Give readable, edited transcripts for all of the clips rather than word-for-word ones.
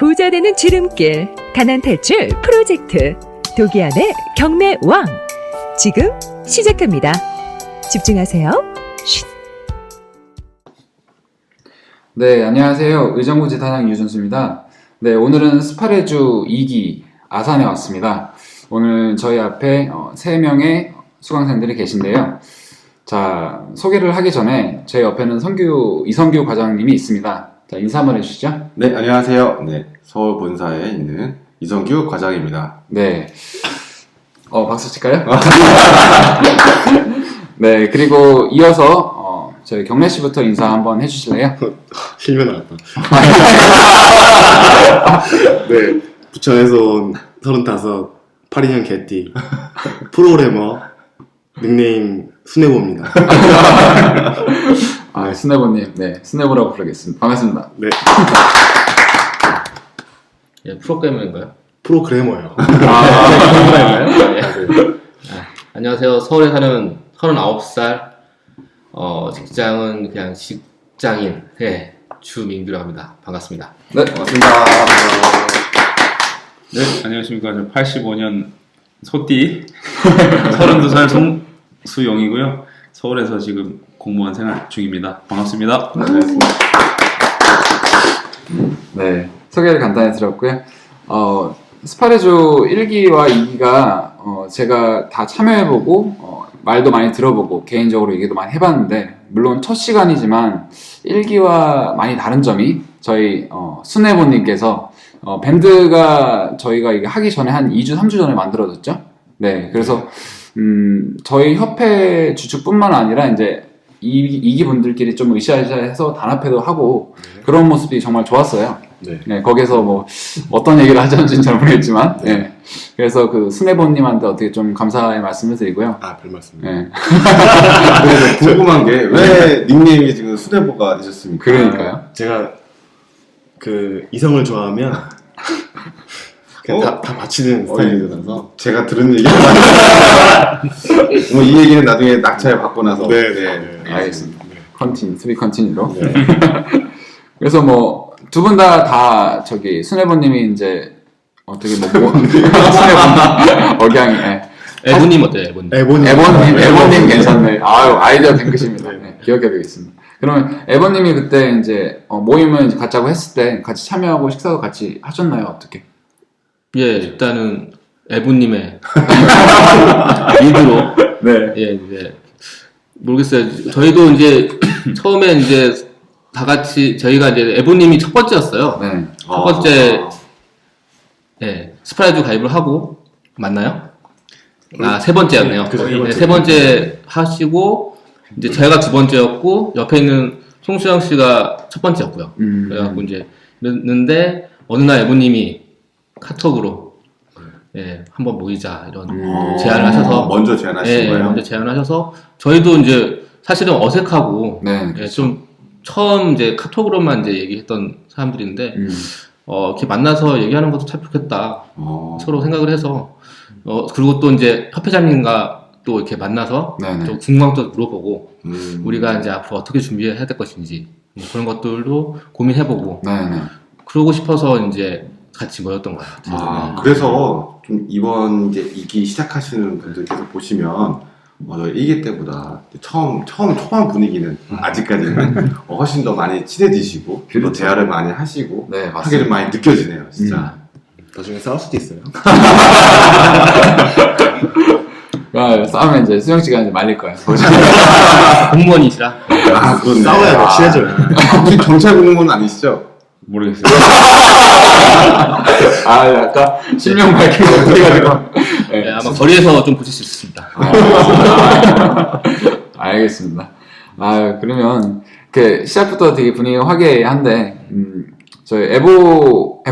부자 되는 지름길, 가난 탈출 프로젝트 도기안의 경매 왕 지금 시작합니다. 집중하세요. 쉿. 네, 안녕하세요. 의정부지 단양 유준수입니다. 네, 오늘은 스파레주 2기 아산에 왔습니다. 오늘 저희 앞에 3명의 수강생들이 계신데요. 자, 소개를 하기 전에 제 옆에는 이성규 과장님이 있습니다. 자, 인사 한번 해주시죠. 네, 안녕하세요. 네, 서울 본사에 있는 이성규 과장입니다. 네. 박수 칠까요? 네, 그리고 이어서 저희 경래 씨부터 인사 한번 해주실래요? 실명 나왔다. 네, 부천에서 온 35, 82년 개띠, 프로그래머, 닉네임 스네보입니다. 스네보님, 네, 스네보라고 부르겠습니다. 반갑습니다. 네, 예, 프로그래머인가요? 프로그래머요. 안녕하세요. 서울에 사는 39살, 직장은 그냥 직장인, 주민규라고 합니다. 반갑습니다. 네, 반갑습니다. 네, 안녕하십니까. 저 85년 소띠 32살 송수용이고요. 서울에서 지금 공무원 생활 중입니다. 반갑습니다. 네, 소개를 간단히 드렸고요. 스파레주 1기와 2기가 제가 다 참여해보고 말도 많이 들어보고 개인적으로 얘기도 많이 해봤는데 물론 첫 시간이지만 1기와 많이 다른 점이 저희 수네보님께서 밴드가 저희가 이게 하기 전에 한 2주, 3주 전에 만들어졌죠. 네, 그래서 저희 협회 주축뿐만 아니라 이제 2기 분들끼리 좀 으쌰으쌰해서 단합회도 하고 그런 모습이 정말 좋았어요. 네. 네, 거기서 뭐 어떤 얘기를 하자는지는 잘 모르겠지만, 네. 그래서 그 스네보님한테 어떻게 좀 감사의 말씀을 드리고요. 별 말씀. 네. 그래서 궁금한 게 왜 닉네임이 지금 수뇌보가 되셨습니까? 그러니까요. 제가 그 이성을 좋아하면 그냥 다 바치는 스타일이라서. 제가 들은 얘기가 뭐이 얘기는 나중에 낙차에 받고 나서. 네. 알겠습니다. 투비 컨티뉴로. 네. 그래서 뭐 두 분 다 저기 수네보님이 이제 어떻게 스네보님 억양이. 네. 에보님 어때요, 에보님? 에보님 괜찮네. 아유, 아이디어 뱅크십니다. 네, 기억해두겠습니다. 그러면 에보님이 그때 이제 모임을 이제 갖자고 했을 때 같이 참여하고 식사도 같이 하셨나요? 어떻게? 예, 일단은 에보님의 리드로. 네. 예, 이제 모르겠어요. 저희도 이제 처음에 이제 다 같이 저희가 이제 에보님이 첫 번째였어요. 네. 첫 번째 스파레주 가입을 하고 맞나요? 세 번째였네요. 세 번째 하시고 이제 제가 두 번째였고 옆에 있는 송수영 씨가 첫 번째였고요. 그래갖고 이제 그랬는데 어느 날 에보님이 카톡으로 한번 모이자 이런 제안을 하셔서 먼저 제안하신 거예요? 먼저 제안하셔서 저희도 이제 사실은 어색하고 네, 그렇죠. 좀 처음 이제 카톡으로만 이제 얘기했던 사람들인데 이렇게 만나서 얘기하는 것도 참 좋겠다 서로 생각을 해서 그리고 또 이제 협회장님과 또 이렇게 만나서 네네. 좀 궁금한 것도 물어보고 우리가 이제 앞으로 어떻게 준비해야 될 것인지 그런 것들도 고민해보고 네네. 그러고 싶어서 이제 같이 모였던 것 같아요. 그래서 좀 이번 이제 2기 시작하시는 분들께서 보시면 1기 때보다 처음 초반 분위기는 아직까지는 훨씬 더 많이 친해지시고 그렇죠. 또 대화를 많이 하시고 네, 맞습니다. 하기를 많이 느껴지네요, 진짜. 나중에 싸울 수도 있어요. 싸우면 이제 수영 씨가 이제 말릴 거예요. 공무원이시라 그렇네. 싸워야 더 친해져요. 혹시 경찰 공무원 아니시죠? 모르겠어요. 아까 실명 밝히고 해가지고. 네, 아마 거리에서 좀 보실 수 있습니다. 알겠습니다. 그러면 시작부터 되게 분위기가 화기애애한데 저희 에보님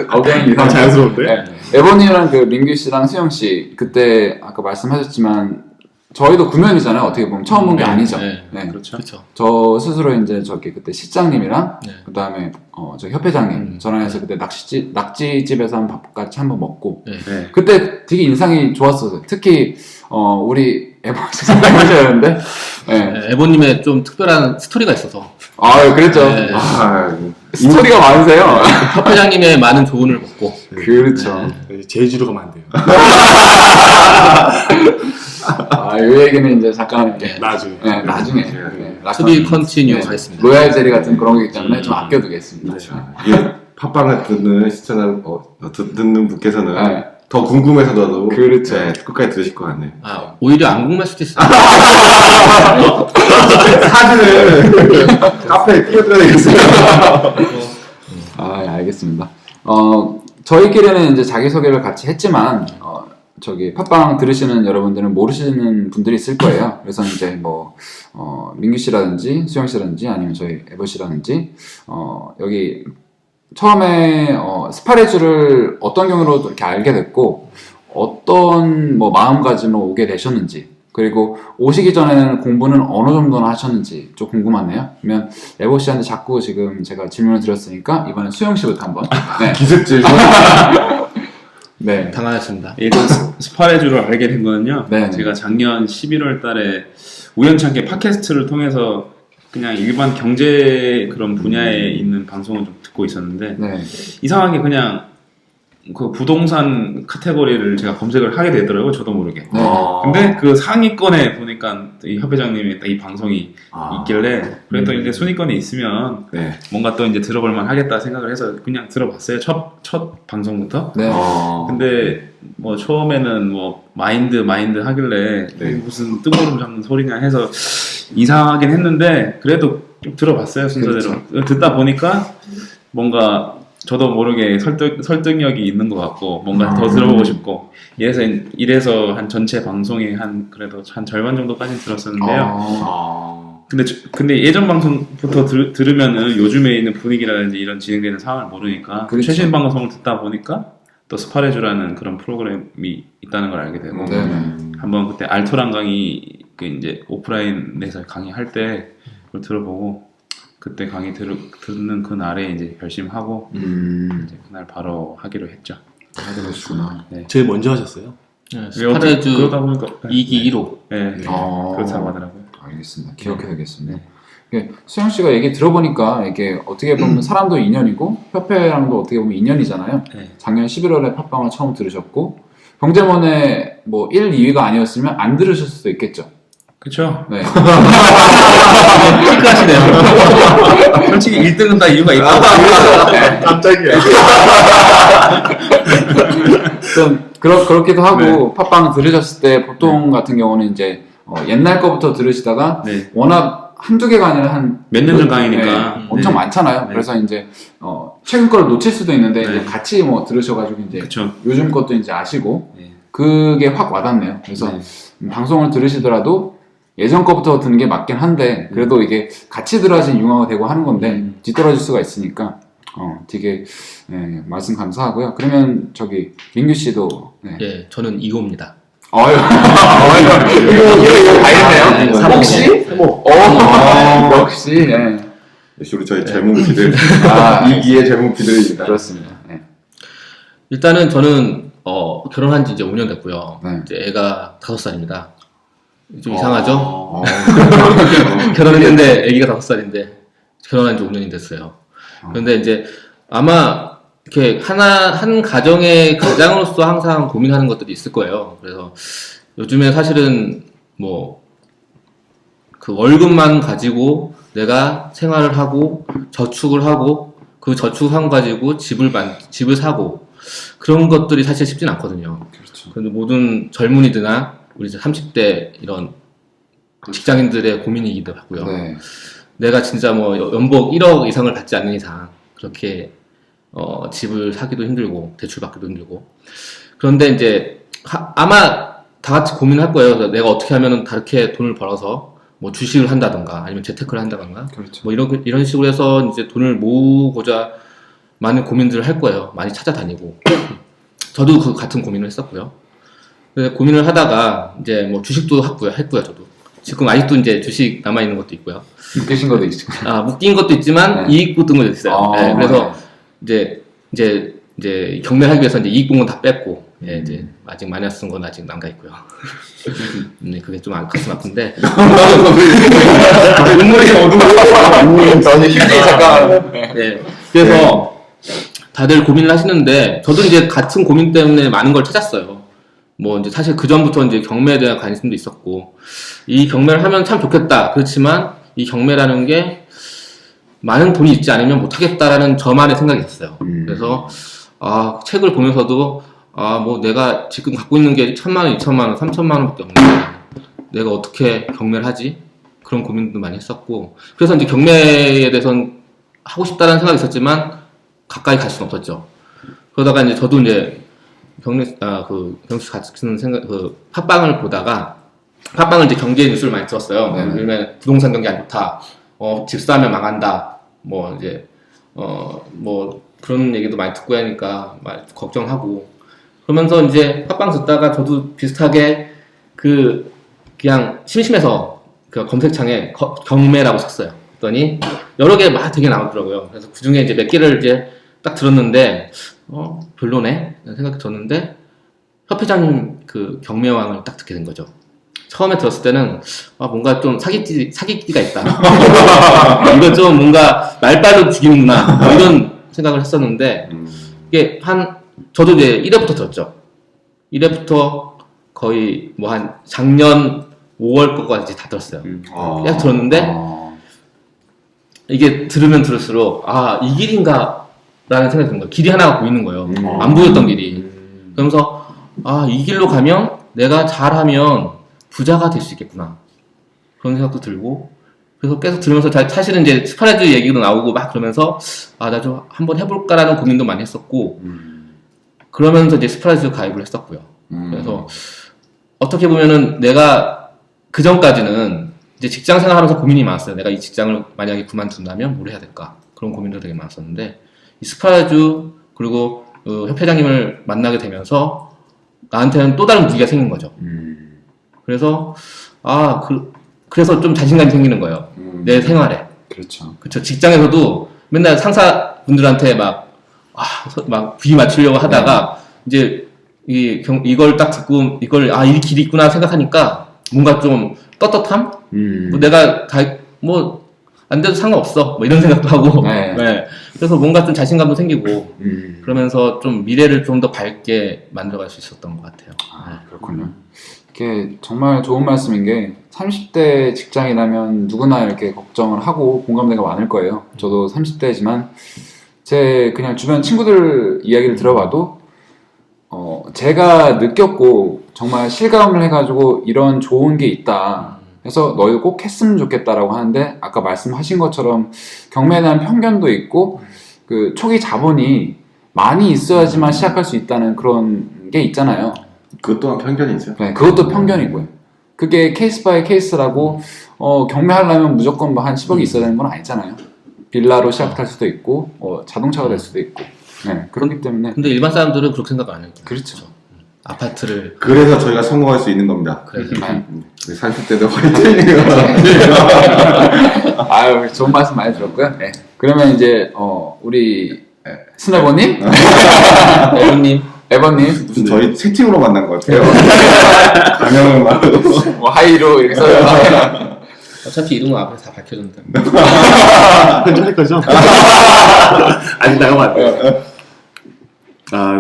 억양이 이상 자연스러운데? 네. 에보님이랑 그 민규 씨랑 수영 씨 그때 아까 말씀하셨지만 저희도 구면이잖아요. 어떻게 보면 처음 본 게 아니죠. 네. 그렇죠. 저 스스로 이제 저기 그때 실장님이랑 네. 그다음에 저 협회장님 저랑 해서 그때 낙지집에서 밥 같이 한번 먹고 네. 네. 그때 되게 인상이 좋았었어요. 특히 우리 에버씨 상담하셔야 되는데. 네. 에버님의 좀 특별한 스토리가 있어서 아, 그랬죠. 네. 아, 스토리가 많으세요. 협회장님의 많은 조언을 먹고 그렇죠. 제주로 가면 안 돼요. 아, 이 얘기는 이제 잠깐 나중에. 네, 나중에. 투비 컨티뉴 하겠습니다. 로얄 젤리 같은 그런 거기 때문에 좀 아껴두겠습니다. 이게 팟빵을 듣는 시청자 듣는 분께서는 네. 더 궁금해서도 그렇죠. 네, 끝까지 들으실 것 같네요. 아, 오히려 안 궁금할 수도 있어요. 사진을 카페에 끼워드려야 되겠어요. 아, 예, 알겠습니다. 저희끼리는 이제 자기소개를 같이 했지만, 저기, 팟빵 들으시는 여러분들은 모르시는 분들이 있을 거예요. 그래서 이제 뭐, 민규 씨라든지, 수영 씨라든지, 아니면 저희 에버 씨라든지, 여기, 처음에, 스파레주를 어떤 경우로 이렇게 알게 됐고, 어떤 뭐 마음가짐으로 오게 되셨는지, 그리고 오시기 전에는 공부는 어느 정도나 하셨는지 좀 궁금하네요. 그러면 에버 씨한테 자꾸 지금 제가 질문을 드렸으니까 이번엔 수영 씨부터 한번. 네. 기습질. 네. 당황했습니다. 일단 스파레주를 알게 된 거는요. 네. 제가 작년 11월 달에 우연찮게 팟캐스트를 통해서 그냥 일반 경제 그런 분야에 있는 방송을 좀 듣고 있었는데 네. 이상하게 그냥 그 부동산 카테고리를 제가 검색을 하게 되더라고요. 저도 모르게. 네. 근데 그 상위권에 보니까 이 협회장님의 딱 이 방송이 있길래 그랬더니 이제 순위권에 있으면 네. 뭔가 또 이제 들어볼만 하겠다 생각을 해서 그냥 들어봤어요. 첫 방송부터. 네. 근데 뭐 처음에는 뭐 마인드 하길래 네. 무슨 뜬구름 잡는 소리냐 해서 이상하긴 했는데 그래도 좀 들어봤어요. 순서대로. 듣다 보니까 뭔가 저도 모르게 설득력이 있는 것 같고 뭔가 더 들어보고 싶고 이래서 한 전체 방송에 그래도 한 절반 정도까지 들었었는데요. 근데 예전 방송부터 들으면은 요즘에 있는 분위기라든지 이런 진행되는 상황을 모르니까 그렇죠. 최신 방송을 듣다 보니까 또 스파레주라는 그런 프로그램이 있다는 걸 알게 되고 네. 한번 그때 알토란 강의 그 이제 오프라인에서 강의할 때 그걸 들어보고 그때 강의 듣는 그날에 이제 결심하고 이제 그날 바로 하기로 했죠. 그러시구나. 네. 제일 먼저 하셨어요? 네, 그러다 스파레주 보니까 2기 1호. 네. 그렇다고 하더라고요. 알겠습니다. 기억해야겠습니다. 이게 수영 씨가 얘기 들어보니까 이게 어떻게 보면 사람도 인연이고 협회랑도 어떻게 보면 인연이잖아요. 네. 작년 11월에 팟빵을 처음 들으셨고 경제원의 뭐 1, 2위가 아니었으면 안 들으실 수도 있겠죠. 그쵸. 네. 핑크하시네요. 솔직히 1등은 다 이유가 있고. 깜짝이야. 좀 그렇기도 하고 팟빵 들으셨을 때 보통 같은 경우는 이제 옛날 거부터 들으시다가 네. 워낙 한두 개가 아니라 한 몇 년 전 강의니까. 엄청 네. 많잖아요. 네. 그래서 이제 최근 거를 놓칠 수도 있는데 네. 이제 같이 뭐 들으셔가지고 이제 그쵸. 요즘 것도 이제 아시고 네. 그게 확 와닿네요. 그래서 네. 방송을 들으시더라도 예전 거부터 듣는 게 맞긴 한데 그래도 이게 같이 들어야지 융화가 되고 하는 건데 뒤떨어질 수가 있으니까 되게 말씀 감사하고요. 그러면 저기 민규 씨도 예, 저는 2호입니다. 이거 다 있네요. 혹시? 역시 역시 우리 저희 젊은 피들 아, 이기의 젊은 피들입니다. 그렇습니다. 네. 일단은 저는 결혼한 지 이제 5년 됐고요. 네. 이제 애가 5살입니다. 좀 이상하죠? 어, 결혼했는데 아기가 5살인데 결혼한 지 5년이 됐어요. 그런데 이제 아마 이렇게 한 가정의 가장으로서 항상 고민하는 것들이 있을 거예요. 그래서 요즘에 사실은 뭐 그 월급만 가지고 내가 생활을 하고 저축을 하고 그 저축한 가지고 집을 사고 그런 것들이 사실 쉽진 않거든요. 그렇죠. 그런데 모든 젊은이들이나 우리 이제 30대 이런 직장인들의 고민이기도 하고요. 네. 내가 진짜 뭐 연봉 1억 이상을 받지 않는 이상 그렇게 집을 사기도 힘들고 대출 받기도 힘들고 그런데 이제 아마 다 같이 고민할 거예요. 그래서 내가 어떻게 하면은 다르게 돈을 벌어서 뭐 주식을 한다던가 아니면 재테크를 한다던가 그렇죠. 뭐 이런 식으로 해서 이제 돈을 모으고자 많은 고민들을 할 거예요. 많이 찾아다니고 저도 그 같은 고민을 했었고요. 그래서 고민을 하다가 이제 뭐 주식도 했고요. 저도 지금 아직도 이제 주식 남아 있는 것도 있고요. 느끼신 것도 있고. 묶인 것도 있지만 네. 이익 붙은 것도 있어요. 네, 그래서 네. 이제 경매하기 위해서 이제 이익 본 건 다 뺐고 예, 이제 아직 마이너스 쓴 건 아직 남가 있고요. 네, 그게 좀 가슴 아픈데. 눈물이 저는 휴지 잠깐. 네. 그래서 다들 고민을 하시는데 저도 이제 같은 고민 때문에 많은 걸 찾았어요. 뭐 이제 사실 그 전부터 이제 경매에 대한 관심도 있었고 이 경매를 하면 참 좋겠다. 그렇지만 이 경매라는 게 많은 돈이 있지 않으면 못 하겠다라는 저만의 생각이 있었어요. 그래서 책을 보면서도 뭐 내가 지금 갖고 있는 게 1,000만 원, 2,000만 원, 3,000만 원밖에 없는데 내가 어떻게 경매를 하지? 그런 고민도 많이 했었고 그래서 이제 경매에 대해서는 하고 싶다는 생각이 있었지만 가까이 갈 수는 없었죠. 그러다가 이제 저도 이제 경씨 같이 쓰는 팟빵을 보다가 팟빵을 이제 경제 뉴스를 많이 들었어요. 네. 요즘에 부동산 경기 안 좋다. 집 사면 망한다. 뭐 이제 뭐 그런 얘기도 많이 듣고 하니까 많이 걱정하고 그러면서 이제 팟빵 듣다가 저도 비슷하게 그냥 심심해서 그 검색창에 경매라고 쳤어요. 그랬더니 여러 개 막 되게 나오더라고요. 그래서 그 중에 이제 몇 개를 이제 딱 들었는데 별로네 라는 생각이 들었는데 협회장님 그 경매왕을 딱 듣게 된 거죠. 처음에 들었을 때는 뭔가 좀 사기끼가 있다. 이거 좀 뭔가 말빨로 죽이는구나 뭐 이런 생각을 했었는데 이게 저도 이제 1회부터 들었죠. 1회부터 거의 뭐 한 작년 5월 거까지 다 들었어요. 딱 들었는데 이게 들으면 들을수록 이 길인가 라는 생각이 드는 거예요. 길이 하나가 보이는 거예요. 안 보였던 길이. 그러면서 이 길로 가면 내가 잘하면 부자가 될 수 있겠구나 그런 생각도 들고 그래서 계속 들으면서 사실은 이제 스파레즈 얘기도 나오고 막 그러면서 나 좀 한번 해볼까라는 고민도 많이 했었고 그러면서 이제 스파레즈 가입을 했었고요. 그래서 어떻게 보면은 내가 그 전까지는 이제 직장 생활하면서 고민이 많았어요. 내가 이 직장을 만약에 그만둔다면 뭘 해야 될까 그런 고민도 되게 많았었는데 이 스파레즈 그리고 협회장님을 만나게 되면서 나한테는 또 다른 무기가 생긴 거죠. 그래서 그래서 좀 자신감이 생기는 거예요. 내 생활에. 그렇죠. 그렇죠. 직장에서도 맨날 상사분들한테 막 비위 맞추려고 하다가 이제 이걸 딱 듣고 이 길이 있구나 생각하니까 뭔가 좀 떳떳함? 뭐 내가 안 돼도 상관없어. 뭐 이런 생각도 하고. 네. 네. 그래서 뭔가 좀 자신감도 생기고 그러면서 좀 미래를 좀 더 밝게 만들어갈 수 있었던 것 같아요. 그렇군요. 이게 정말 좋은 말씀인 게 30대 직장이라면 누구나 이렇게 걱정을 하고 공감대가 많을 거예요. 저도 30대지만 제 그냥 주변 친구들 이야기를 들어봐도 제가 느꼈고 정말 실감을 해가지고 이런 좋은 게 있다 해서 너희도 꼭 했으면 좋겠다라고 하는데 아까 말씀하신 것처럼 경매에 대한 편견도 있고 그 초기 자본이 많이 있어야지만 시작할 수 있다는 그런 게 있잖아요. 그것 또한 편견이죠. 네, 그것도 편견이고요. 그게 케이스 바이 케이스라고 경매하려면 무조건 뭐 한 10억이 있어야 되는 건 아니잖아요. 빌라로 시작할 수도 있고 자동차가 될 수도 있고 그렇기 때문에 근데 일반 사람들은 그렇게 생각 안 해요. 그렇죠. 아파트를 그래서 저희가 성공할 수 있는 겁니다. 그래서 30대도 화이팅! 아유, 좋은 말씀 많이 들었고요. 네. 그러면 이제 우리 스네버님, 에버님, 무슨 저희 채팅으로 만난 것 같아요. 가명을 말하고. 뭐 하이로 이렇게 써요. 어차피 이름은 앞에서 다 밝혀준다. 편집할 거죠? 아직 나가면 안 돼요.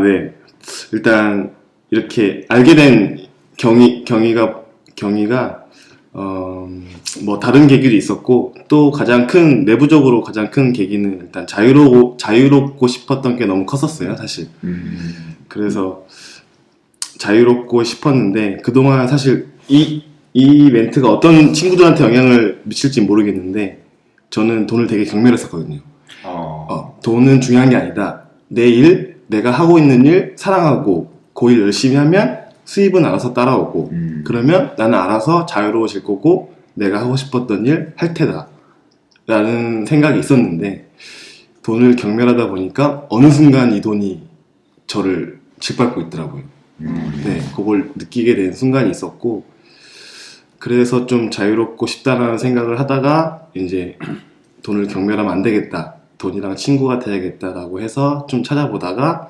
네. 일단 이렇게 알게 된 경위가 뭐 다른 계기도 있었고 또 내부적으로 가장 큰 계기는 일단 자유롭고 싶었던 게 너무 컸었어요, 사실. 그래서 자유롭고 싶었는데 그동안 사실 이 멘트가 어떤 친구들한테 영향을 미칠지 모르겠는데 저는 돈을 되게 경멸했었거든요. 돈은 중요한 게 아니다. 내가 하고 있는 일 사랑하고 그 일 열심히 하면 수입은 알아서 따라오고 그러면 나는 알아서 자유로워질 거고 내가 하고 싶었던 일 할 테다 라는 생각이 있었는데 돈을 경멸하다 보니까 어느 순간 이 돈이 저를 짓밟고 있더라고요. 네, 그걸 느끼게 된 순간이 있었고 그래서 좀 자유롭고 싶다라는 생각을 하다가 이제 돈을 경멸하면 안 되겠다, 돈이랑 친구가 돼야겠다라고 해서 좀 찾아보다가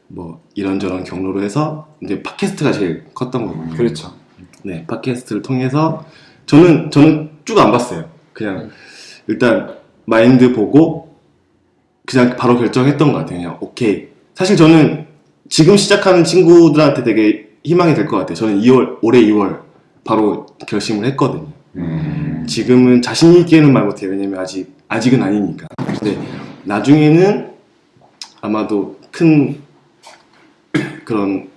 뭐 이런저런 경로로 해서 이제 팟캐스트가 제일 컸던 거거든요. 그렇죠. 네, 팟캐스트를 통해서 저는 쭉 안 봤어요. 그냥 일단 마인드 보고 그냥 바로 결정했던 것 같아요. 그냥 오케이. 사실 저는 지금 시작하는 친구들한테 되게 희망이 될 것 같아요. 저는 올해 2월 바로 결심을 했거든요. 지금은 자신 있게는 말 못해요. 왜냐면 아직은 아니니까. 근데 나중에는 아마도 큰 그런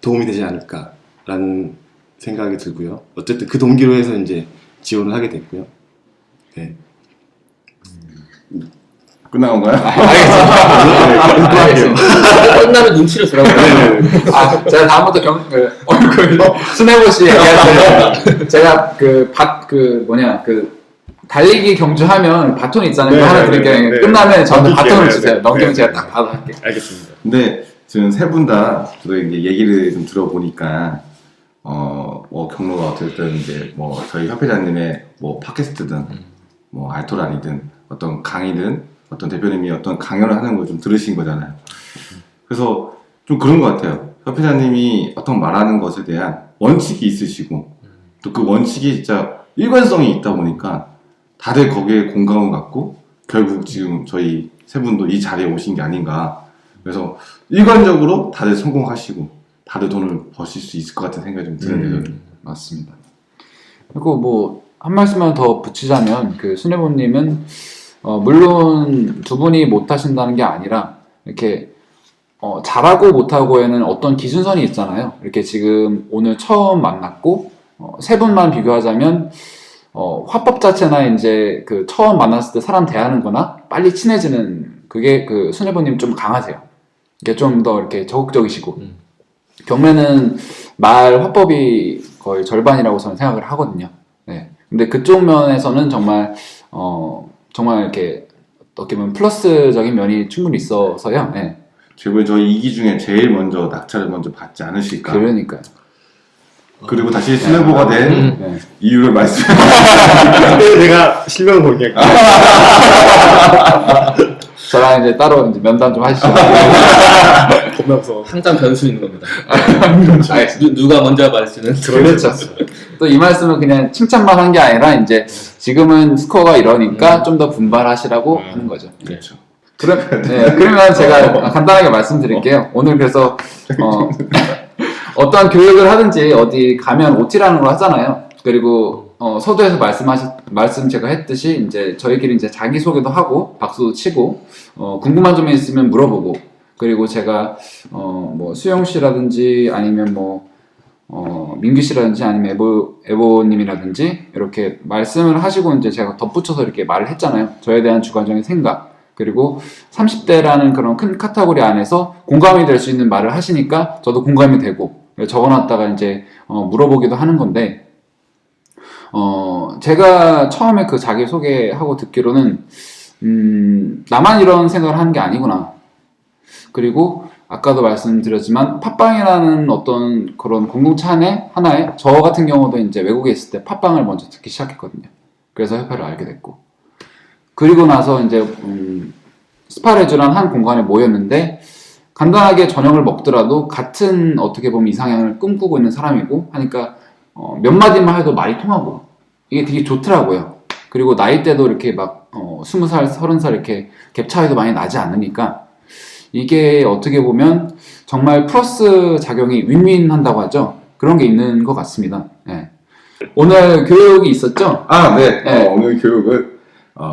도움이 되지 않을까라는 생각이 들고요. 어쨌든 그 동기로 해서 이제 지원을 하게 됐고요. 네. 끝난 건가요? 끝나면 눈치를 주라고. 제가 다음부터 얼굴 스네보 씨 얘기하세요. 제가 달리기 경주하면 바톤 있잖아요. 그거 하나 드릴게요. 끝나면 저한테 바톤을 주세요. 넘기면 제가 딱 바로 할게요. 알겠습니다. 근데 지금 세 분 다 저도 이제 얘기를 좀 들어보니까 뭐 경로가 어쨌든 이제 뭐 저희 협회장님의 뭐 팟캐스트든 뭐 알토란이든 어떤 강의든 어떤 대표님이 어떤 강연을 하는 걸 좀 들으신 거잖아요. 그래서 좀 그런 것 같아요. 협회장님이 어떤 말하는 것에 대한 원칙이 있으시고 또 그 원칙이 진짜 일관성이 있다 보니까 다들 거기에 공감을 갖고 결국 지금 저희 세 분도 이 자리에 오신 게 아닌가. 그래서 일관적으로 다들 성공하시고 다들 돈을 버실 수 있을 것 같은 생각이 좀 드는데요. 맞습니다. 그리고 뭐 한 말씀만 더 붙이자면 그 수뇌부님은 물론 두 분이 못하신다는 게 아니라 이렇게 잘하고 못하고에는 어떤 기준선이 있잖아요. 이렇게 지금 오늘 처음 만났고 세 분만 비교하자면 화법 자체나 이제 그 처음 만났을 때 사람 대하는 거나 빨리 친해지는 그게 그 수뇌부님 좀 강하세요. 이게 좀 더 이렇게 적극적이시고 경매는 말 화법이 거의 절반이라고 저는 생각을 하거든요. 네. 근데 그쪽 면에서는 정말 이렇게 어떻게 보면 플러스적인 면이 충분히 있어서요. 네. 제발 저희 2기 중에 제일 먼저 낙찰을 먼저 받지 않으실까. 그러니까요. 그리고 다시 수뇌부가 된 네. 이유를 말씀해 그때 제가 실명 공개할게요. 저랑 이제 따로 이제 면담 좀 하시죠. 겁나 무서워. 항상 변수 있는 겁니다. 알겠습니다. 누가 먼저 말할지는 그렇죠. 또 이 말씀은 그냥 칭찬만 한 게 아니라 이제 지금은 스코어가 이러니까 좀 더 분발하시라고 하는 거죠. 그렇죠. 그러면 제가 간단하게 말씀드릴게요. 오늘 그래서 어떠한 교육을 하든지 어디 가면 OT라는 걸 하잖아요. 그리고 서두에서 말씀 제가 했듯이 이제 저희끼리 이제 자기소개도 하고 박수도 치고 궁금한 점이 있으면 물어보고 그리고 제가 뭐 수영 씨라든지 아니면 뭐 민규 씨라든지 아니면 에보님이라든지 이렇게 말씀을 하시고 이제 제가 덧붙여서 이렇게 말을 했잖아요. 저에 대한 주관적인 생각 그리고 30대라는 그런 큰 카테고리 안에서 공감이 될 수 있는 말을 하시니까 저도 공감이 되고 적어놨다가 이제 물어보기도 하는 건데 제가 처음에 그 자기소개하고 듣기로는 나만 이런 생각을 하는 게 아니구나. 그리고 아까도 말씀드렸지만 팟빵이라는 어떤 그런 공동체 하나에 저 같은 경우도 이제 외국에 있을 때 팟빵을 먼저 듣기 시작했거든요. 그래서 협회를 알게 됐고 그리고 나서 이제 스파레주란 한 공간에 모였는데 간단하게 저녁을 먹더라도 같은 어떻게 보면 이상향을 꿈꾸고 있는 사람이고 하니까 몇 마디만 해도 말이 통하고 이게 되게 좋더라고요. 그리고 나이대도 이렇게 막 20살, 30살 이렇게 갭 차이도 많이 나지 않으니까 이게 어떻게 보면 정말 플러스 작용이 윈윈 한다고 하죠. 그런 게 있는 것 같습니다. 네. 오늘 교육이 있었죠? 네. 네. 오늘 교육은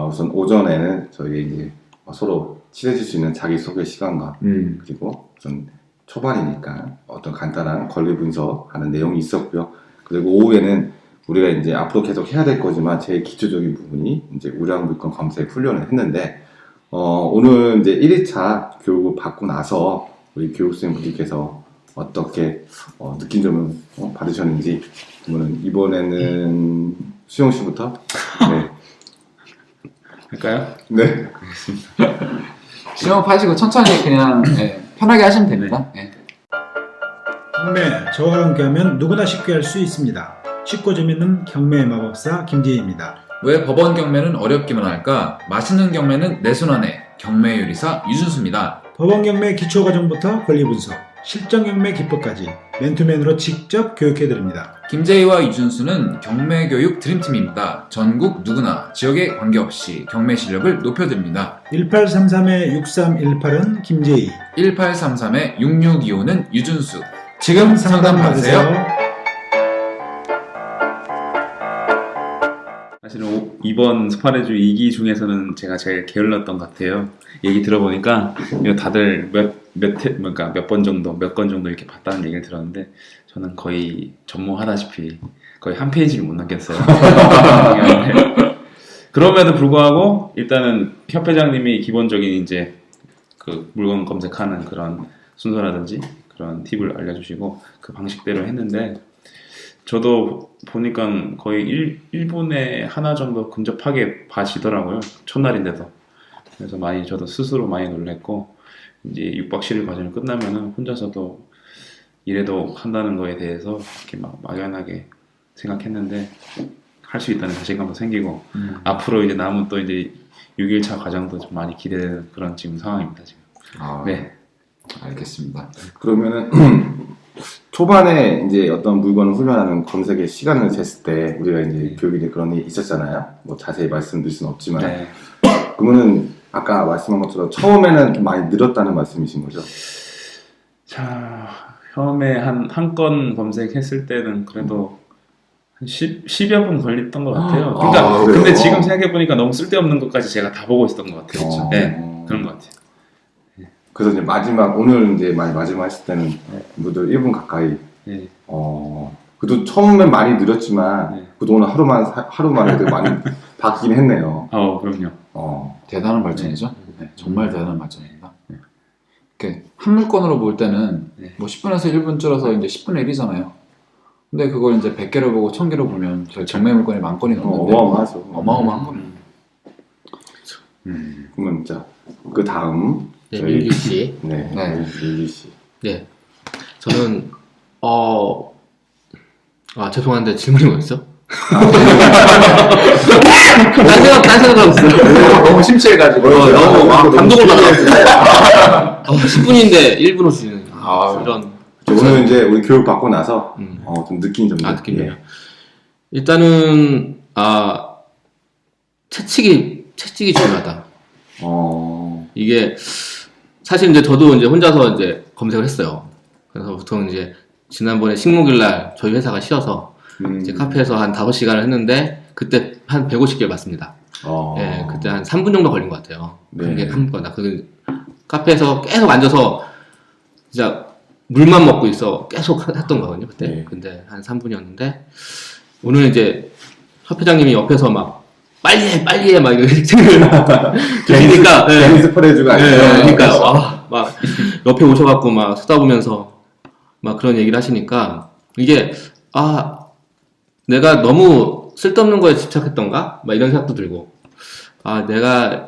우선 오전에는 저희 이제 서로 친해질 수 있는 자기소개 시간과 그리고 우선 초반이니까 어떤 간단한 권리 분석하는 내용이 있었고요. 그리고 오후에는 우리가 이제 앞으로 계속 해야 될 거지만 제일 기초적인 부분이 이제 우량물건 검색 훈련을 했는데 오늘 이제 1회차 교육을 받고 나서 우리 교육생분들께서 어떻게 느낀 점을 받으셨는지 그러면 이번에는 수영 씨부터 네. 할까요? 네. 심호흡하시고 천천히 그냥 편하게 하시면 됩니다. 네. 경매, 저와 함께하면 누구나 쉽게 할 수 있습니다. 쉽고 재밌는 경매 마법사 김재희입니다. 왜 법원 경매는 어렵기만 할까? 맛있는 경매는 내 손 안에. 경매요리사 유준수입니다. 법원 경매 기초과정부터 권리 분석, 실전 경매 기법까지 맨투맨으로 직접 교육해드립니다. 김재희와 유준수는 경매교육 드림팀입니다. 전국 누구나 지역에 관계없이 경매 실력을 높여드립니다. 1833-6318은 김재희, 1833-6625는 유준수. 지금 상담 받으세요. 사실은 이번 스파레주 2기 중에서는 제가 제일 게을렀던 것 같아요. 얘기 들어보니까 이거 다들 그러니까 몇 번 정도, 몇 건 정도 이렇게 봤다는 얘기를 들었는데 저는 거의 전무하다시피 거의 한 페이지를 못 남겼어요. 그럼에도 불구하고 일단은 협회장님이 기본적인 이제 그 물건 검색하는 그런 순서라든지 그런 팁을 알려주시고 그 방식대로 했는데 저도 보니까 거의 1분에 하나 정도 근접하게 봐지더라고요. 첫날인데도. 그래서 많이 저도 스스로 많이 놀랬고 이제 6박 7일 과정이 끝나면은 혼자서도 이래도 한다는 거에 대해서 이렇게 막 막연하게 생각했는데 할 수 있다는 자신감도 생기고 앞으로 이제 남은 또 이제 6일차 과정도 좀 많이 기대되는 그런 지금 상황입니다. 지금. 네. 알겠습니다. 그러면은 초반에 이제 어떤 물건을 훈련하는 검색의 시간을 쟀을 때 우리가 이제 교육이 그런 게 있었잖아요. 뭐 자세히 말씀드릴 수는 없지만 네. 그러면은 아까 말씀한 것처럼 처음에는 좀 많이 늘었다는 말씀이신 거죠? 자, 처음에 한 건 검색했을 때는 그래도 한 10여 분 걸렸던 것 같아요. 그러니까 그래요? 근데 지금 생각해보니까 너무 쓸데없는 것까지 제가 다 보고 있었던 것 같아요. 그렇죠. 네, 그런 것 같아요. 그래서 이제 오늘 이제 마지막 했을 때는 모두 1분 가까이. 네. 그래도 처음엔 많이 늘었지만 네. 그동안 하루만 해도 많이 바뀌긴 했네요. 그럼요. 대단한 발전이죠. 네, 정말 대단한 발전입니다. 이렇게 한 물건으로 볼 때는 네. 뭐 10분에서 1분 줄어서 이제 10분의 1이잖아요. 근데 그걸 이제 100개를 보고 1000개를 보면 저희 경매 물건이 만 건이 넘는데 어마어마하죠. 어마어마한 거예요. 그러면 자, 그 다음 네, 민규 씨. 네, 네. 민규 씨. 네. 저는 죄송한데 질문이 뭐였죠? 딴 생각하고 있어요. 너무 심취해가지고 너무 감동을 받아가지고 10분인데 1분으로 주는 이런. 오늘 이제 우리 교육 받고 나서 음. 좀 느낀 점들. 느낌이요. 일단은 채찍이 중요하다. 이게 사실 이제 저도 이제 혼자서 이제 검색을 했어요. 그래서 보통 이제 지난번에 식목일날 저희 회사가 쉬어서 이제 카페에서 한 5시간을 했는데 그때 한 150개를 봤습니다. 예, 그때 한 3분 정도 걸린 것 같아요. 네. 그게 한 거다. 그 카페에서 계속 앉아서 진짜 물만 먹고 있어 계속 했던 거거든요. 그때. 네. 근데 한 3분이었는데 오늘 이제 협회장님이 옆에서 막 빨리 해 막 이렇게 들리니까 괜히 스포레주가 아니에요. 그러니까 막 옆에 오셔갖고 막 쳐다보면서 막 그런 얘기를 하시니까 이게 내가 너무 쓸데없는 거에 집착했던가 막 이런 생각도 들고 내가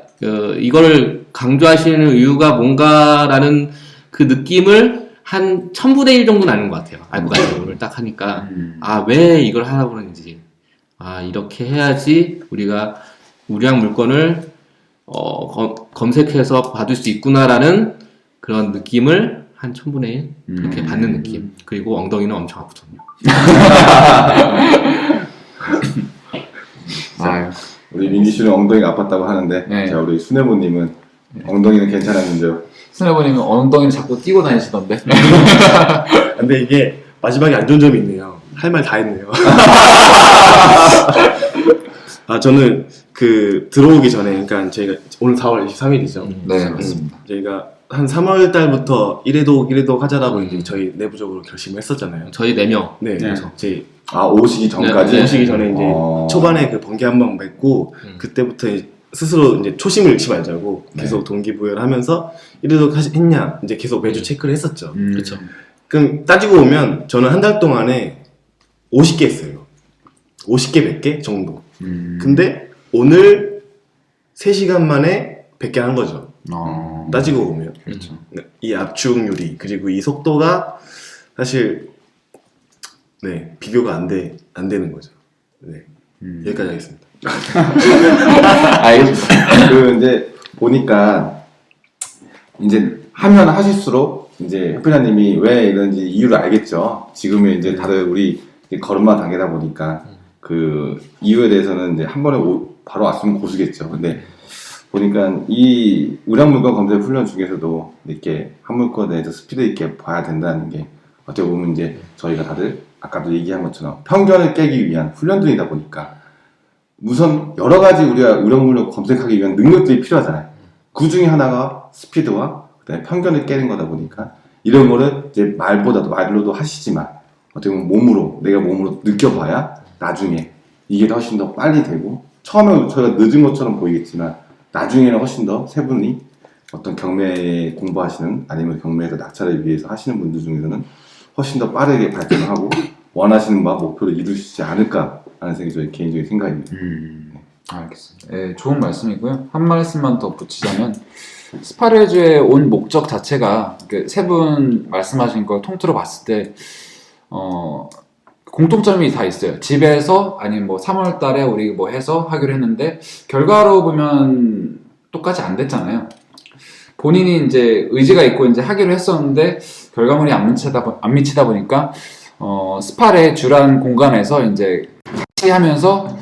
이걸 강조하시는 이유가 뭔가라는 그 느낌을 한 1000분의 1 정도는 아는 것 같아요. 알고 가지고 오늘 딱 하니까 왜 이걸 하라고 그러는지 이렇게 해야지 우리가 우량 물건을 검색해서 받을 수 있구나라는 그런 느낌을 한 1000분의 1 이렇게 받는 느낌. 그리고 엉덩이는 엄청 아프거든요. 우리 민기 씨는 엉덩이가 아팠다고 하는데 네. 자 우리 수뇌부님은 엉덩이는 괜찮았는데요. 스네버님은 엉덩이를 자꾸 띄고 다니시던데. 근데 이게 마지막에 안 좋은 점이 있네요. 할 말 다 했네요. 저는 들어오기 전에, 그러니까 저희가 오늘 4월 23일이죠. 네, 맞습니다. 저희가 한 3월 달부터 이래독 하자라고 이제 저희 내부적으로 결심을 했었잖아요. 저희 4명. 네, 그래서 저희 오시기 전까지? 네. 오시기 전에 이제 초반에 그 번개 한 번 맺고 그때부터 스스로 이제 초심을 잃지 말자고 계속 동기부여를 하면서 이래독 했냐 이제 계속 매주 체크를 했었죠. 그렇죠. 그럼 따지고 보면 저는 한 달 동안에 50개 했어요. 50개, 100개 정도. 근데 오늘 3시간 만에 100개 한 거죠. 따지고 보면. 그렇죠. 이 압축률이 그리고 이 속도가 사실 비교가 안 되는 거죠. 네. 여기까지 하겠습니다. 알겠습니다. 이제 보니까 이제 하면 하실수록 이제 협회장님이 왜 이런지 이유를 알겠죠. 지금은 이제 다들 우리 걸음마 단계다 보니까 그 이유에 대해서는 이제 한 번에 바로 왔으면 고수겠죠. 근데 보니까 이 의량물건 검색 훈련 중에서도 이렇게 한 물건에 대해서 스피드 있게 봐야 된다는 게 어떻게 보면 이제 저희가 다들 아까도 얘기한 것처럼 편견을 깨기 위한 훈련들이다 보니까 우선 여러 가지 우리가 의량물건 검색하기 위한 능력들이 필요하잖아요. 그 중에 하나가 스피드와 그다음에 편견을 깨는 거다 보니까 이런 거를 이제 말보다도 말로도 하시지만 어떻게 보면 내가 몸으로 느껴봐야 나중에 이게 훨씬 더 빨리 되고 처음에 저희가 늦은 것처럼 보이겠지만 나중에는 훨씬 더 세 분이 어떤 경매 공부하시는 아니면 경매에서 낙찰을 위해서 하시는 분들 중에서는 훨씬 더 빠르게 발전하고 원하시는 바 목표를 이루시지 않을까라는 생각이 저희 개인적인 생각입니다. 알겠습니다. 네, 좋은 말씀이고요. 한 말씀만 더 붙이자면 스파레주에 온 목적 자체가 세 분 말씀하신 걸 통틀어 봤을 때 공통점이 다 있어요. 집에서 아니면 뭐 3월 달에 우리 뭐 해서 하기로 했는데 결과로 보면 똑같이 안 됐잖아요. 본인이 이제 의지가 있고 이제 하기로 했었는데 결과물이 안 미치다 보니까 스파레 주란 공간에서 이제 같이 하면서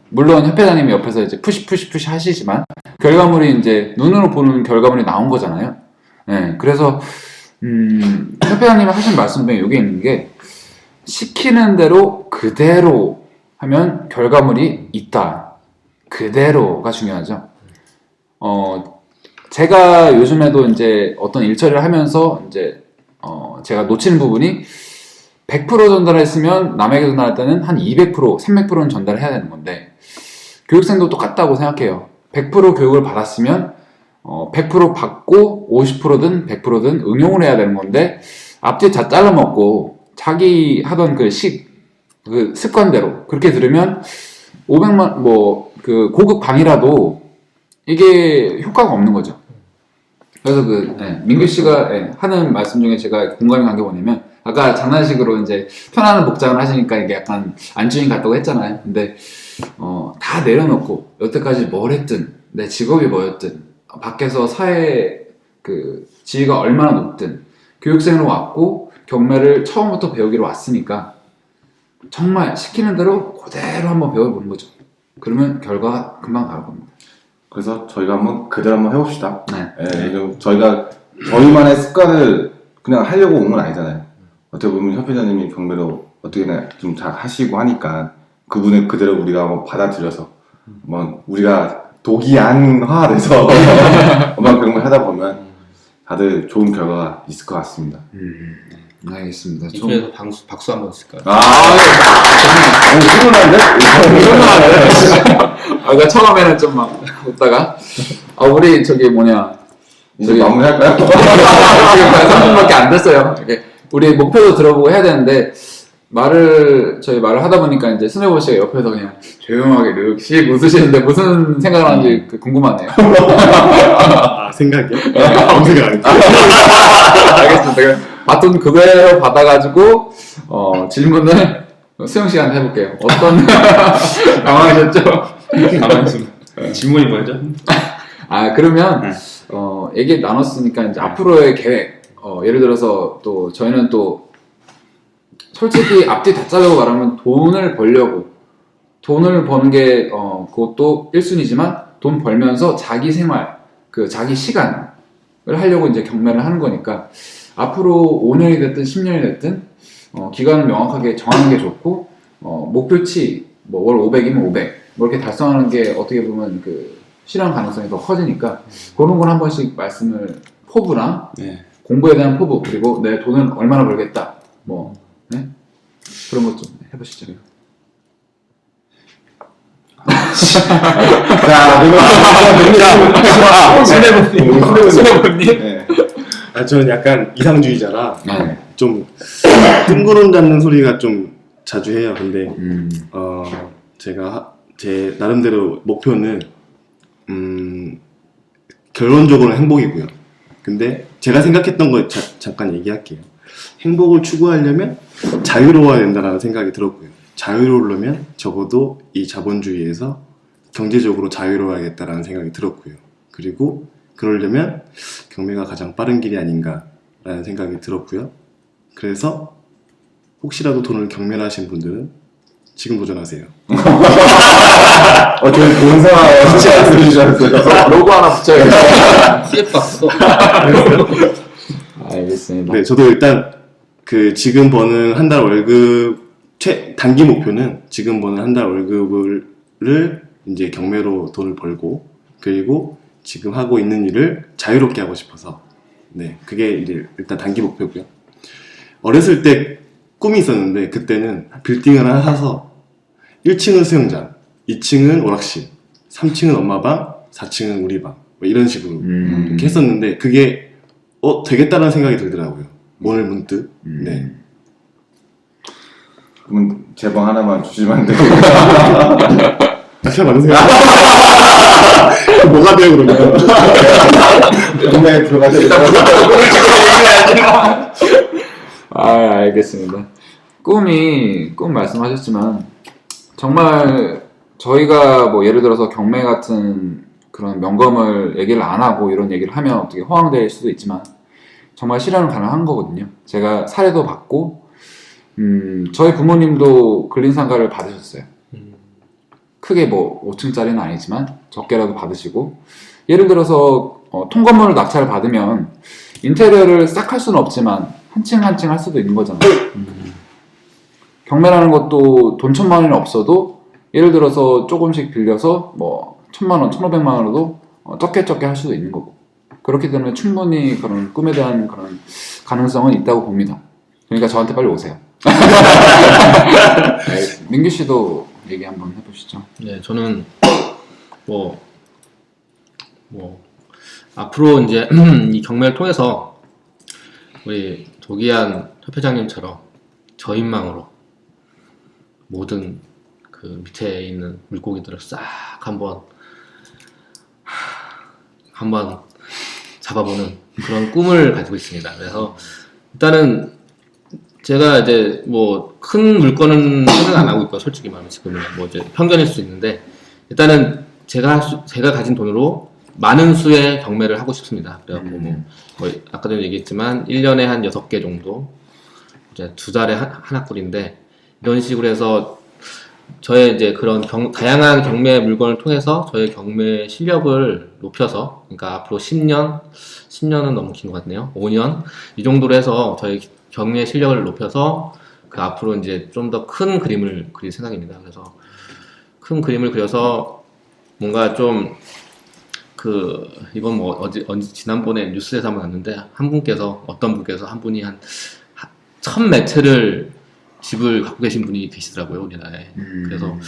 물론 협회장님이 옆에서 이제 푸시 하시지만 결과물이 이제 눈으로 보는 결과물이 나온 거잖아요. 네, 그래서 협회장님이 하신 말씀 중에 이게 있는 게 시키는 대로 그대로 하면 결과물이 있다. 그대로가 중요하죠. 제가 요즘에도 이제 어떤 일처리를 하면서 이제 제가 놓치는 부분이 100% 전달했으면 남에게 전달할 때는 한 200%, 300%는 전달을 해야 되는 건데 교육생도 똑같다고 생각해요. 100% 교육을 받았으면 100% 받고 50%든 100%든 응용을 해야 되는 건데 앞뒤 다 잘라먹고 자기 하던 그 습관대로 그렇게 들으면 500만 그 고급 강의라도 이게 효과가 없는 거죠. 그래서 민규 씨가 하는 말씀 중에 제가 공감이 간 게 뭐냐면 아까 장난식으로 이제 편안한 복장을 하시니까 이게 약간 안주인 같다고 했잖아요. 근데 다 내려놓고 여태까지 뭘 했든 내 직업이 뭐였든 밖에서 사회 그 지위가 얼마나 높든 교육생으로 왔고 경매를 처음부터 배우기로 왔으니까 정말 시키는 대로 그대로 한번 배워보는 거죠. 그러면 결과가 금방 나올 겁니다. 그래서 저희가 그대로 한번 해봅시다. 네. 저희가 저희만의 습관을 그냥 하려고 온 건 아니잖아요. 어떻게 보면 협회장님이 경매로 어떻게나 좀 잘 하시고 하니까 그분을 그대로 우리가 한번 받아들여서 우리가 독이안화돼서 한번 그런 걸 하다 보면 다들 좋은 결과가 있을 것 같습니다. 알겠습니다. 이쪽에서 박수 한번 쓸까요? 훈훈한데? 아까 처음에는 좀 막 웃다가 우리 저기 이제 마무리할까요? 지금 3분밖에 안 됐어요. 우리 목표도 들어보고 해야 되는데 저희 말을 하다 보니까 이제 스네버 씨가 옆에서 그냥 조용하게 륵씩 웃으시는데 무슨 생각을 하는지 궁금하네요. 생각이요? 아무 생각 안 했죠. 알겠습니다. 바톤 그대로 받아가지고 질문을 수영 씨한테 해볼게요. 어떤 당황하셨죠? 가만히 있습니다. 질문이 뭐였죠? 그러면 얘기 나눴으니까 이제 앞으로의 계획. 예를 들어서 또 저희는 또 솔직히 앞뒤 다 자르고 말하면 돈을 벌려고 돈을 버는 게 그것도 1순위지만 돈 벌면서 자기 생활 자기 시간을 하려고 이제 경매를 하는 거니까 앞으로 5년이 됐든 10년이 됐든 기간을 명확하게 정하는 게 좋고 목표치 월 500이면 500 이렇게 달성하는 게 어떻게 보면 그 실현 가능성이 더 커지니까 그런 건 한 번씩 말씀을 포부랑 공부에 대한 포부 그리고 내 돈은 얼마나 벌겠다 그런 것 좀 해보시죠. 수뇌부님. 저는 약간 이상주의자라 좀 뜬구름 잡는 소리가 좀 자주 해요. 근데 제가 제 나름대로 목표는 결론적으로 행복이고요. 근데 제가 생각했던 거 잠깐 얘기할게요. 행복을 추구하려면 자유로워야 된다는 생각이 들었고요. 자유로우려면 적어도 이 자본주의에서 경제적으로 자유로워야겠다라는 생각이 들었고요. 그리고 그러려면 경매가 가장 빠른 길이 아닌가라는 생각이 들었고요. 그래서 혹시라도 돈을 경매를 하신 분들은 지금 도전하세요. 저희 본사 진짜 말씀해주셨어요. 로고 하나 붙여야겠다. CF 박스. 알겠습니다. 네, 저도 일단 그 지금 버는 한 달 월급 단기 목표는 지금 버는 한 달 월급을 이제 경매로 돈을 벌고 그리고 지금 하고 있는 일을 자유롭게 하고 싶어서 네, 그게 이제 일단 단기 목표고요. 어렸을 때 꿈이 있었는데 그때는 빌딩을 하나 사서 1층은 수영장, 2층은 오락실, 3층은 엄마방, 4층은 우리 방 뭐 이런 식으로 이렇게 했었는데 그게 되겠다는 생각이 들더라고요. 오늘 문득. 네. 그러면 제 방 하나만 주시면 안 돼요? 잘 맞으세요? 뭐가 돼요 그러면? 경매에 들어가시면 알겠습니다. 꿈 말씀하셨지만 정말 저희가 뭐 예를 들어서 경매 같은 그런 명검을 얘기를 안 하고 이런 얘기를 하면 어떻게 허황될 수도 있지만 정말 실현은 가능한 거거든요. 제가 사례도 봤고 저희 부모님도 근린상가를 받으셨어요. 크게 뭐 5층짜리는 아니지만 적게라도 받으시고 예를 들어서 통건물 낙찰을 받으면 인테리어를 싹 할 수는 없지만 한 층 한 층 할 수도 있는 거잖아요. 경매라는 것도 돈 1,000만 원이 없어도 예를 들어서 조금씩 빌려서 뭐 1,000만 원, 1,500만 원으로도 적게 할 수도 있는 거고 그렇기 때문에 충분히 그런 꿈에 대한 그런 가능성은 있다고 봅니다. 그러니까 저한테 빨리 오세요. 민규 씨도 얘기 한번 해보시죠. 네, 저는 뭐 앞으로 이제 이 경매를 통해서 우리 도기한 협회장님처럼 저인망으로 모든 그 밑에 있는 물고기들을 싹 한번 잡아보는 그런 꿈을 가지고 있습니다. 그래서 일단은 제가 이제 뭐 큰 물건은 생각 안 하고 있고 솔직히 말하면 지금은 뭐 이제 편견일 수 있는데 일단은 제가 가진 돈으로 많은 수의 경매를 하고 싶습니다. 그래갖고 뭐 아까 전에 얘기했지만 1년에 한 6개 정도 이제 2달에 하나 꼴인데 이런 식으로 해서 저의 이제 그런 다양한 경매 물건을 통해서 저의 경매 실력을 높여서 그러니까 앞으로 10년은 너무 긴 것 같네요. 5년 이 정도로 해서 저의 경매 실력을 높여서 그 앞으로 이제 좀 더 큰 그림을 그릴 생각입니다. 그래서 큰 그림을 그려서 뭔가 좀 이건 뭐 지난번에 뉴스에서 한번 봤는데 어떤 분께서 한 분이 한 1,000매트를 집을 갖고 계신 분이 계시더라고요, 우리나라에. 그래서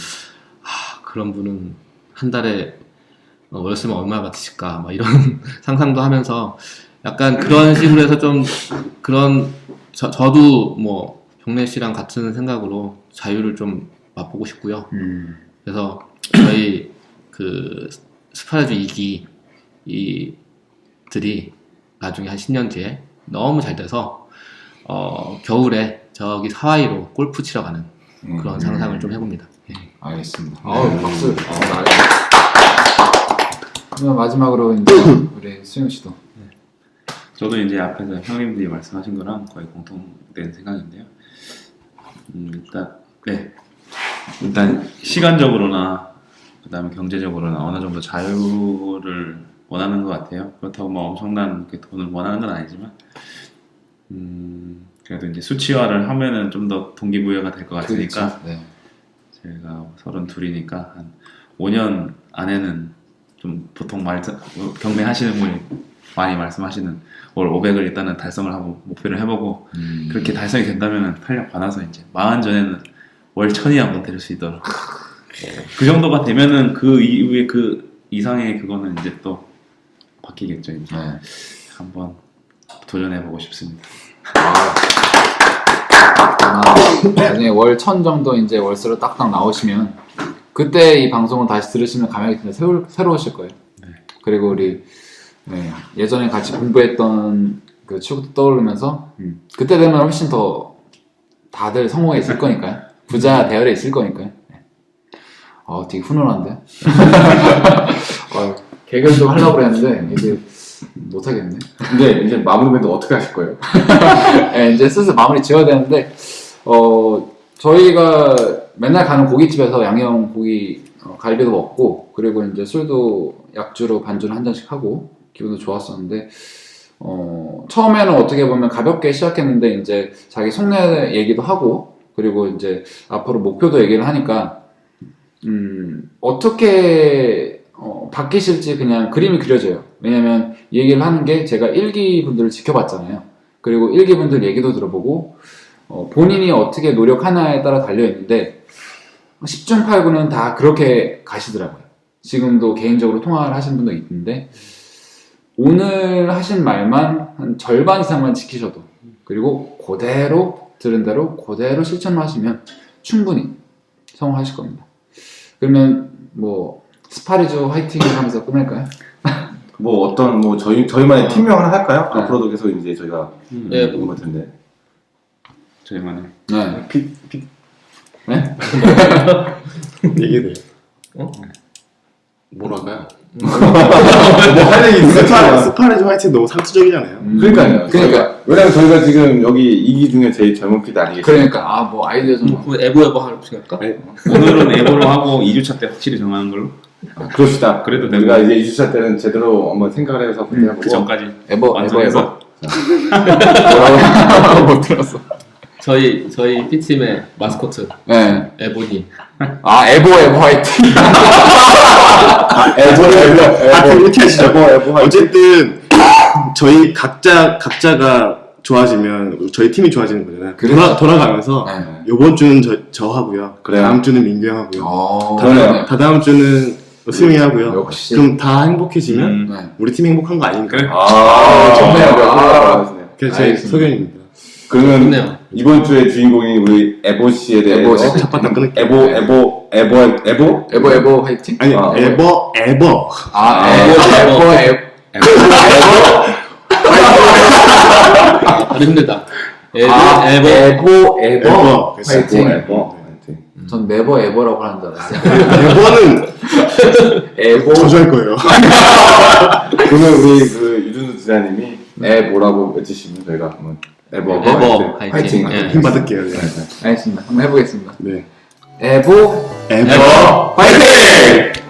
그런 분은 한 달에 월세면 얼마 받으실까 막 이런 상상도 하면서 약간 그런 식으로 해서 좀 그런 저도 뭐 경래 씨랑 같은 생각으로 자유를 좀 맛보고 싶고요. 그래서 저희 그 스파라주 2기 이들이 나중에 한 10년 뒤에 너무 잘 돼서 겨울에 저기 하와이로 골프 치러 가는 그런 상상을 좀 해봅니다. 알겠습니다. 박수. 그럼 마지막으로 이제 우리 수영 씨도. 저도 이제 앞에서 형님들이 말씀하신 거랑 거의 공통된 생각인데요. 일단 시간적으로나 그다음에 경제적으로나 어느 정도 자유를 원하는 것 같아요. 그렇다고 뭐 엄청난 돈을 원하는 건 아니지만, 그래도 이제 수치화를 하면은 좀 더 동기부여가 될 것 같으니까, 네. 제가 32이니까 한 5년 안에는 좀 보통 경매하시는 분이 많이 말씀하시는 월 500을 일단은 달성을 하고 목표를 해보고 그렇게 달성이 된다면은 탄력 받아서 이제 40 전에는 월 1,000이 한번 될 수 있도록 그 정도가 되면은 그 이후에 그 이상의 그거는 이제 또 바뀌겠죠. 이제 한번 도전해보고 싶습니다. 나중에 월 1,000 정도 이제 월세로 딱딱 나오시면 그때 이 방송을 다시 들으시면 감회가 굉장히 새로우실 거예요. 그리고 우리 예전에 같이 공부했던 그 추억도 떠오르면서 그때 되면 훨씬 더 다들 성공해 있을 거니까요. 부자 대열에 있을 거니까요. 되게 훈훈한데? 개결 좀 하려고 그랬는데 이제 못하겠네. 이제 마무리 멘트 어떻게 하실 거예요? 네, 이제 슬슬 마무리 지어야 되는데, 저희가 맨날 가는 고깃집에서 양념 고기 갈비도 먹고, 그리고 이제 술도 약주로 반주를 한 잔씩 하고, 기분도 좋았었는데, 처음에는 어떻게 보면 가볍게 시작했는데, 이제 자기 속내 얘기도 하고, 그리고 이제 앞으로 목표도 얘기를 하니까, 어떻게, 바뀌실지 그냥 그림이 그려져요. 왜냐면 얘기를 하는 게 제가 1기 분들을 지켜봤잖아요. 그리고 1기 분들 얘기도 들어보고, 본인이 어떻게 노력하나에 따라 달려있는데, 10중 8구는 다 그렇게 가시더라고요. 지금도 개인적으로 통화를 하신 분도 있는데, 오늘 하신 말만 한 절반 이상만 지키셔도, 그리고 그대로 들은 대로 그대로 실천을 하시면 충분히 성공하실 겁니다. 그러면 뭐 스파리조 화이팅 하면서 끝낼까요? 뭐 어떤 뭐 저희만의 팀명 하나 할까요? 앞으로도 계속 이제 저희가 네, 보는 것 같은데. 저희만의. 네. 네? 얘기해요. 뭐랄까요? 뭐할 얘기 있어요? 스파레즈 화이팅 너무 상투적이잖아요. 그러니까요. 그러니까. 왜냐면 저희가 지금 여기 2기 중에 제일 젊은 피디 아니겠어요? 그러니까 뭐 아이디어 좀 그럼 에보 할까? 오늘은 에보로 하고 2주차 때 확실히 정하는 걸로. 그럽시다. 그래도 우리가 이제 2주차 때는 제대로 한번 생각을 해서 해보고 그 전까지 에버 완성해서. 뭐라고 못 들었어. 저희 B팀의 마스코트 네. 에보니. 에보 화이팅. 하여튼 이렇게 하시죠. 어쨌든 저희 각자가 좋아지면 저희 팀이 좋아지는 거잖아요. 그렇죠. 돌아가면서 네. 요번 주는 저 하고요. 그래요? 다음 주는 민규 형 하고요. 그러네요. 다다음 주는 수영이 하고요. 역시. 그럼 다 행복해지면 네. 우리 팀이 행복한 거 아닌가? 그래. 좋네요. 그래서 제 알겠습니다. 소견입니다. 그러면 좋네요. 이번 주의 주인공이 우리 에보 씨에 에보 대해서 씨. 첫바탕 끊을게요. 에보 에버 화이팅? 아니 아, 에버 에버 아, 힘들다. 에보. 에버 화이팅. 에보. 전 네버 에버라고 하는 줄 알았어요. 에버는 에버 저주할 거예요. 그러면 우리 그 유준수 지사님이 에보라고 외치시면 저희가 한번 에버 화이팅. 예. 힘 받을게요. 네. 알겠습니다. 한번 해보겠습니다. 네. 에버 에버 화이팅!